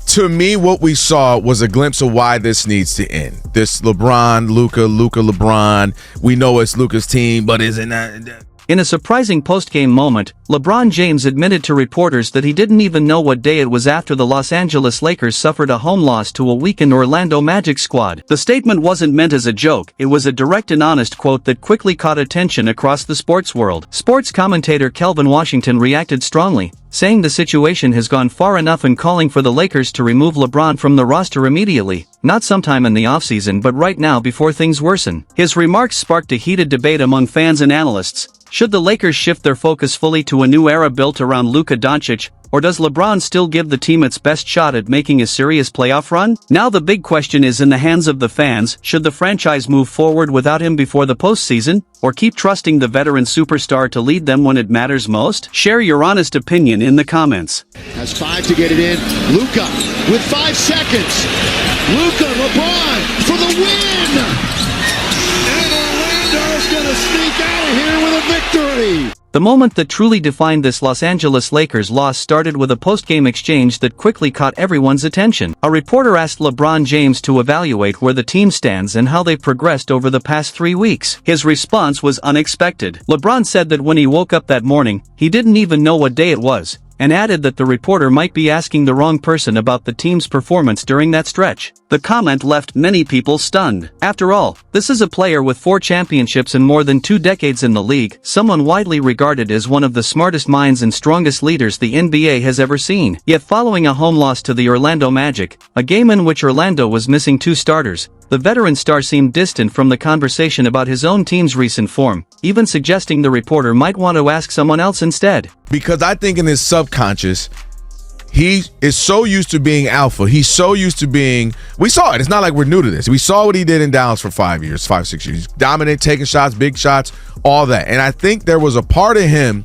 to me, what we saw was a glimpse of why this needs to end. This LeBron, Luka, LeBron. We know it's Luka's team, but isn't that? In a surprising post-game moment, LeBron James admitted to reporters that he didn't even know what day it was after the Los Angeles Lakers suffered a home loss to a weakened Orlando Magic squad. The statement wasn't meant as a joke, it was a direct and honest quote that quickly caught attention across the sports world. Sports commentator Kelvin Washington reacted strongly, saying the situation has gone far enough and calling for the Lakers to remove LeBron from the roster immediately, not sometime in the offseason but right now before things worsen. His remarks sparked a heated debate among fans and analysts. Should the Lakers shift their focus fully to a new era built around Luka Doncic, or does LeBron still give the team its best shot at making a serious playoff run? Now the big question is in the hands of the fans. Should the franchise move forward without him before the postseason, or keep trusting the veteran superstar to lead them when it matters most? Share your honest opinion in the comments. Has 5 to get it in. Luka with 5 seconds. Luka, LeBron for the win! And Orlando's gonna sneak out of here with a victory! The moment that truly defined this Los Angeles Lakers loss started with a post-game exchange that quickly caught everyone's attention. A reporter asked LeBron James to evaluate where the team stands and how they've progressed over the past 3 weeks. His response was unexpected. LeBron said that when he woke up that morning, he didn't even know what day it was, and added that the reporter might be asking the wrong person about the team's performance during that stretch. The comment left many people stunned. After all, this is a player with 4 championships and more than 2 decades in the league, someone widely regarded as one of the smartest minds and strongest leaders the NBA has ever seen. Yet following a home loss to the Orlando Magic, a game in which Orlando was missing 2 starters, the veteran star seemed distant from the conversation about his own team's recent form, even suggesting the reporter might want to ask someone else instead. Because I think in his subconscious, he is so used to being alpha. He's so used to being, we saw it. It's not like we're new to this. We saw what he did in Dallas for 5 years, 6 years. Dominant, taking shots, big shots, all that. And I think there was a part of him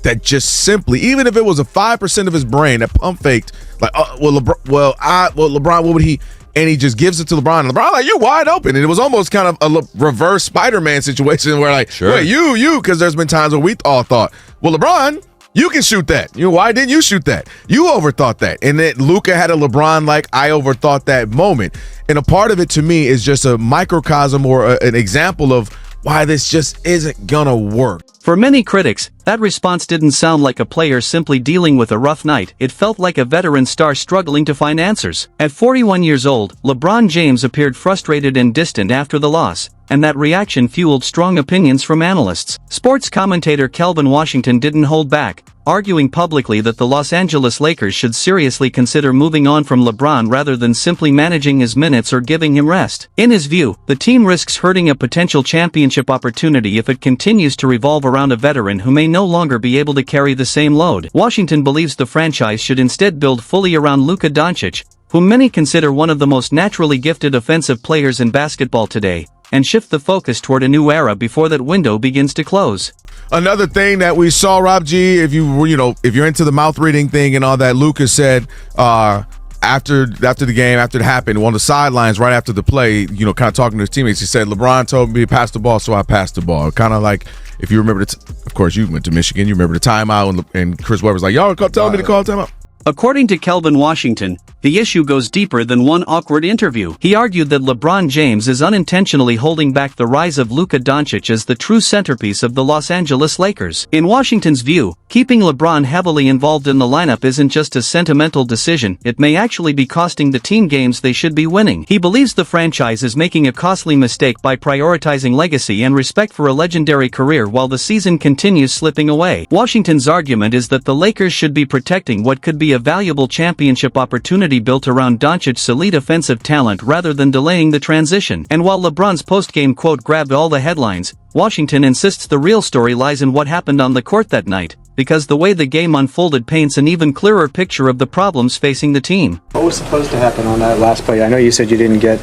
that just simply, even if it was a 5% of his brain that pump faked, like, LeBron, what would he? And he just gives it to LeBron. And LeBron, like, you're wide open. And it was almost kind of a reverse Spider-Man situation where, like, sure. Wait, you, because there's been times where we all thought, well, LeBron, you can shoot that. Why didn't you shoot that? You overthought that. And then Luka had a LeBron like, I overthought that moment. And a part of it to me is just a microcosm or an example of why this just isn't gonna work. For many critics, that response didn't sound like a player simply dealing with a rough night. It felt like a veteran star struggling to find answers. At 41 years old, LeBron James appeared frustrated and distant after the loss, and that reaction fueled strong opinions from analysts. Sports commentator Kelvin Washington didn't hold back, arguing publicly that the Los Angeles Lakers should seriously consider moving on from LeBron rather than simply managing his minutes or giving him rest. In his view, the team risks hurting a potential championship opportunity if it continues to revolve around a veteran who may no longer be able to carry the same load. Washington believes the franchise should instead build fully around Luka Doncic, whom many consider one of the most naturally gifted offensive players in basketball today, and shift the focus toward a new era before that window begins to close. Another thing that we saw, Rob G, if you're into the mouth reading thing and all that, Luka said after the game, after it happened, on the sidelines right after the play, kind of talking to his teammates, he said, LeBron told me to pass the ball, so I passed the ball. Kind of like, if you remember, of course, you went to Michigan, you remember the timeout, and Chris Webber's like, y'all telling me to call timeout. According to Kelvin Washington, the issue goes deeper than one awkward interview. He argued that LeBron James is unintentionally holding back the rise of Luka Doncic as the true centerpiece of the Los Angeles Lakers. In Washington's view, keeping LeBron heavily involved in the lineup isn't just a sentimental decision, it may actually be costing the team games they should be winning. He believes the franchise is making a costly mistake by prioritizing legacy and respect for a legendary career while the season continues slipping away. Washington's argument is that the Lakers should be protecting what could be a valuable championship opportunity built around Doncic's elite offensive talent rather than delaying the transition. And while LeBron's post-game quote grabbed all the headlines, Washington insists the real story lies in what happened on the court that night, because the way the game unfolded paints an even clearer picture of the problems facing the team. What was supposed to happen on that last play? I know you said you didn't get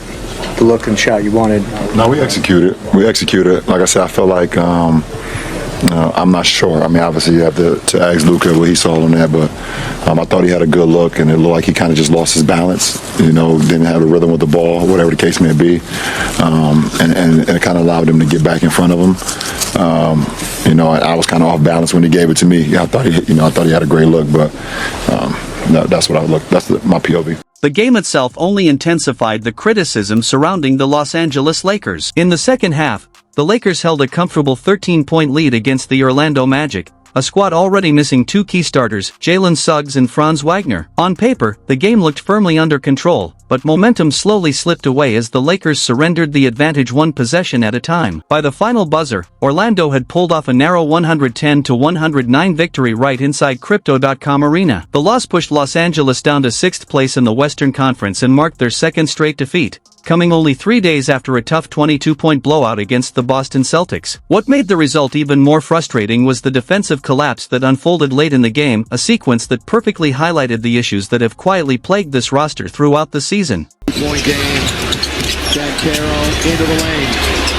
the look and shot you wanted. No, we executed. Like I said, I feel like I'm not sure. I mean, obviously you have to ask Luka what he saw on that, but I thought he had a good look, and it looked like he kind of just lost his balance, didn't have a rhythm with the ball, whatever the case may be, and it kind of allowed him to get back in front of him. I was kind of off balance when he gave it to me. I thought he had a great look, but that's what I look. That's my POV. The game itself only intensified the criticism surrounding the Los Angeles Lakers. In the second half, the Lakers held a comfortable 13-point lead against the Orlando Magic, a squad already missing two key starters, Jalen Suggs and Franz Wagner. On paper, the game looked firmly under control, but momentum slowly slipped away as the Lakers surrendered the advantage one possession at a time. By the final buzzer, Orlando had pulled off a narrow 110-109 victory right inside Crypto.com Arena. The loss pushed Los Angeles down to 6th place in the Western Conference and marked their second straight defeat, coming only 3 days after a tough 22-point blowout against the Boston Celtics. What made the result even more frustrating was the defensive collapse that unfolded late in the game, a sequence that perfectly highlighted the issues that have quietly plagued this roster throughout the season. Point game. Jack Carroll into the lane.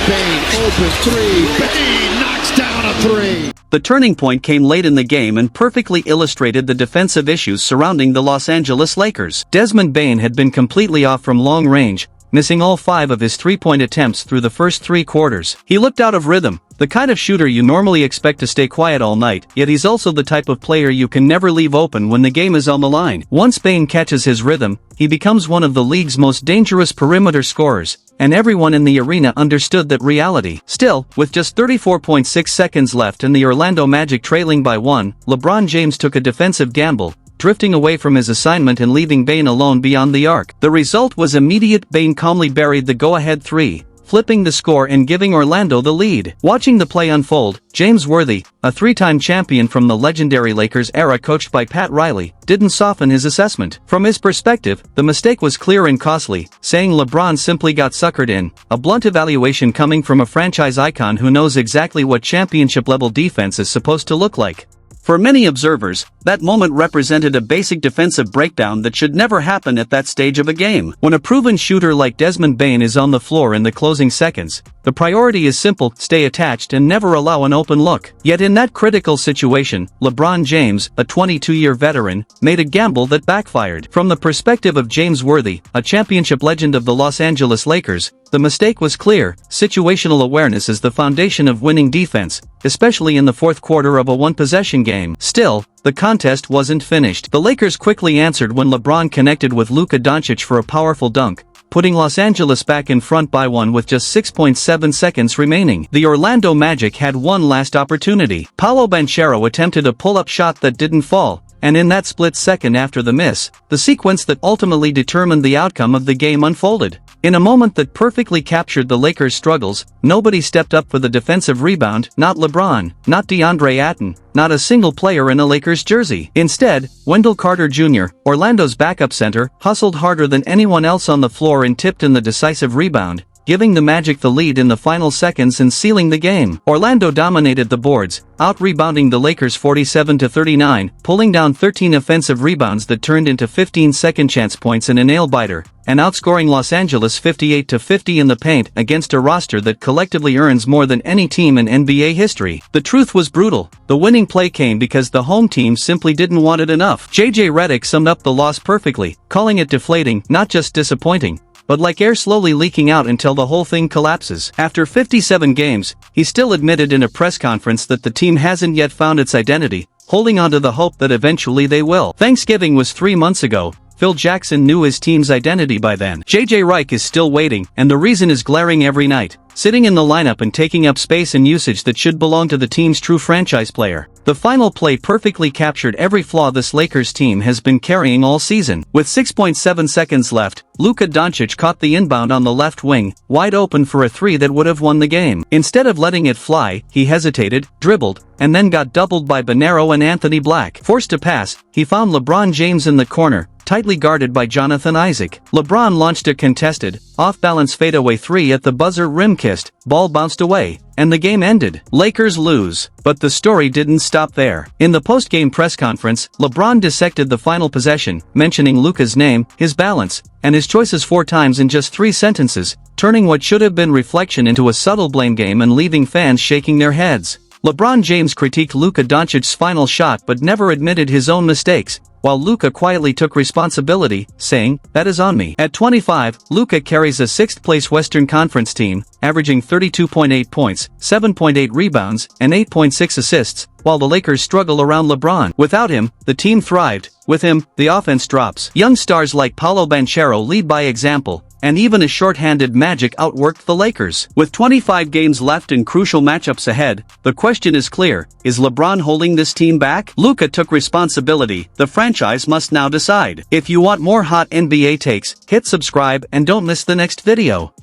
Bane open three. Bane knocks down a three. The turning point came late in the game and perfectly illustrated the defensive issues surrounding the Los Angeles Lakers. Desmond Bane had been completely off from long range, missing all 5 of his 3-point attempts through the first 3 quarters. He looked out of rhythm, the kind of shooter you normally expect to stay quiet all night, yet he's also the type of player you can never leave open when the game is on the line. Once Bane catches his rhythm, he becomes one of the league's most dangerous perimeter scorers, and everyone in the arena understood that reality. Still, with just 34.6 seconds left and the Orlando Magic trailing by 1, LeBron James took a defensive gamble, drifting away from his assignment and leaving Bane alone beyond the arc. The result was immediate. Bane calmly buried the go-ahead 3, flipping the score and giving Orlando the lead. Watching the play unfold, James Worthy, a 3-time champion from the legendary Lakers era coached by Pat Riley, didn't soften his assessment. From his perspective, the mistake was clear and costly, saying LeBron simply got suckered in, a blunt evaluation coming from a franchise icon who knows exactly what championship-level defense is supposed to look like. For many observers, that moment represented a basic defensive breakdown that should never happen at that stage of a game. When a proven shooter like Desmond Bane is on the floor in the closing seconds, the priority is simple: stay attached and never allow an open look. Yet in that critical situation, LeBron James, a 22-year veteran, made a gamble that backfired. From the perspective of James Worthy, a championship legend of the Los Angeles Lakers, the mistake was clear. Situational awareness is the foundation of winning defense, especially in the fourth quarter of a one-possession game. Still, the contest wasn't finished. The Lakers quickly answered when LeBron connected with Luka Doncic for a powerful dunk, putting Los Angeles back in front by 1 with just 6.7 seconds remaining. The Orlando Magic had one last opportunity. Paolo Banchero attempted a pull-up shot that didn't fall, and in that split second after the miss, the sequence that ultimately determined the outcome of the game unfolded. In a moment that perfectly captured the Lakers' struggles, nobody stepped up for the defensive rebound, not LeBron, not DeAndre Ayton, not a single player in a Lakers jersey. Instead, Wendell Carter Jr., Orlando's backup center, hustled harder than anyone else on the floor and tipped in the decisive rebound, giving the Magic the lead in the final seconds and sealing the game. Orlando dominated the boards, out-rebounding the Lakers 47-39, pulling down 13 offensive rebounds that turned into 15 second-chance points and a nail-biter, and outscoring Los Angeles 58-50 in the paint against a roster that collectively earns more than any team in NBA history. The truth was brutal. The winning play came because the home team simply didn't want it enough. JJ Redick summed up the loss perfectly, calling it deflating, not just disappointing, but like air slowly leaking out until the whole thing collapses. After 57 games, he still admitted in a press conference that the team hasn't yet found its identity, holding on to the hope that eventually they will. Thanksgiving was 3 months ago. Phil Jackson knew his team's identity by then. JJ Redick is still waiting, and the reason is glaring every night, sitting in the lineup and taking up space and usage that should belong to the team's true franchise player. The final play perfectly captured every flaw this Lakers team has been carrying all season. With 6.7 seconds left, Luka Doncic caught the inbound on the left wing, wide open for a 3 that would have won the game. Instead of letting it fly, he hesitated, dribbled, and then got doubled by Banchero and Anthony Black. Forced to pass, he found LeBron James in the corner, tightly guarded by Jonathan Isaac. LeBron launched a contested, off-balance fadeaway 3 at the buzzer, rim kissed, ball bounced away, and the game ended. Lakers lose. But the story didn't stop there. In the post-game press conference, LeBron dissected the final possession, mentioning Luka's name, his balance, and his choices 4 times in just 3 sentences, turning what should have been reflection into a subtle blame game and leaving fans shaking their heads. LeBron James critiqued Luka Doncic's final shot but never admitted his own mistakes, while Luka quietly took responsibility, saying, "That is on me." At 25, Luka carries a 6th-place Western Conference team, averaging 32.8 points, 7.8 rebounds, and 8.6 assists, while the Lakers struggle around LeBron. Without him, the team thrived, With him, the offense drops. Young stars like Paolo Banchero lead by example, and even a short-handed Magic outworked the Lakers. With 25 games left and crucial matchups ahead, the question is clear: is LeBron holding this team back? Luka took responsibility. The franchise must now decide. If you want more hot NBA takes, hit subscribe and don't miss the next video.